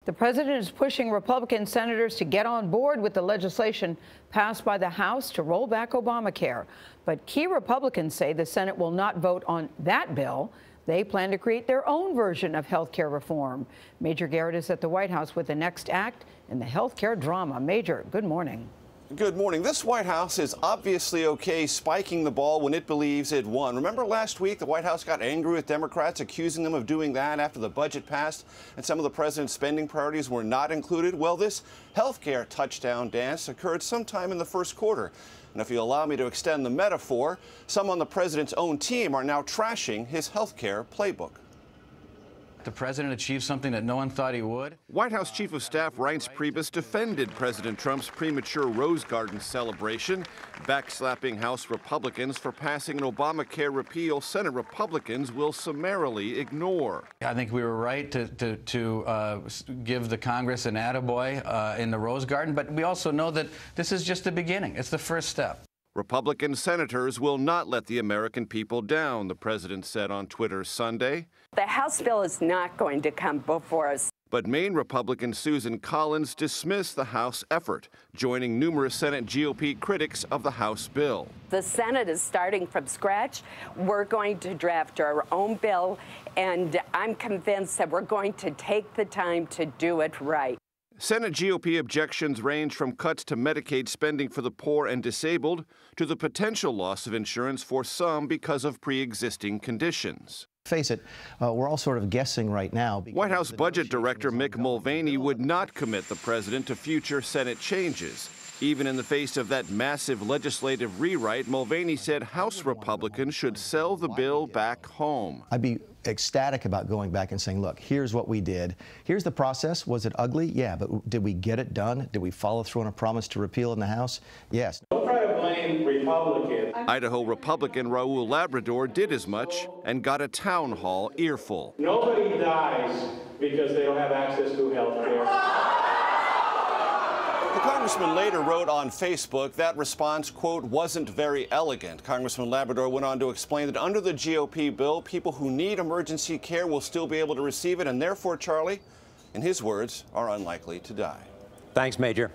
The president is pushing Republican senators to get on board with the legislation passed by the House to roll back Obamacare. But key Republicans say the Senate will not vote on that bill. They plan to create their own version of health care reform. Major Garrett is at the White House with the next act in the health care drama. Major, good morning. Good morning. This White House is obviously okay spiking the ball when it believes it won. Remember last week the White House got angry with Democrats, accusing them of doing that after the budget passed and some of the president's spending priorities were not included? Well, this health care touchdown dance occurred sometime in the first quarter. And if you allow me to extend the metaphor, some on the president's own team are now trashing his health care playbook. The president achieved something that no one thought he would. White House Chief of Staff Reince Priebus defended President Trump's premature Rose Garden celebration, backslapping House Republicans for passing an Obamacare repeal Senate Republicans will summarily ignore. I think we were right to give the Congress an attaboy in the Rose Garden, but we also know that this is just the beginning. It's the first step. Republican senators will not let the American people down, the president said on Twitter Sunday. The House bill is not going to come before us. But Maine Republican Susan Collins dismissed the House effort, joining numerous Senate GOP critics of the House bill. The Senate is starting from scratch. We're going to draft our own bill, and I'm convinced that we're going to take the time to do it right. Senate GOP objections range from cuts to Medicaid spending for the poor and disabled to the potential loss of insurance for some because of pre-existing conditions. Face it, we're all sort of guessing right now. White House Budget Director Mick Mulvaney would not commit the president to future Senate changes. Even in the face of that massive legislative rewrite, Mulvaney said House Republicans should sell the bill back home. I'd be ecstatic about going back and saying, look, here's what we did. Here's the process. Was it ugly? Yeah, but did we get it done? Did we follow through on a promise to repeal in the House? Yes. Don't try to blame Republicans. Idaho Republican Raul Labrador did as much and got a town hall earful. Nobody dies because they don't have access to health care. The congressman later wrote on Facebook that response, quote, wasn't very elegant. Congressman Labrador went on to explain that under the GOP bill, people who need emergency care will still be able to receive it and therefore, Charlie, in his words, are unlikely to die. Thanks, Major.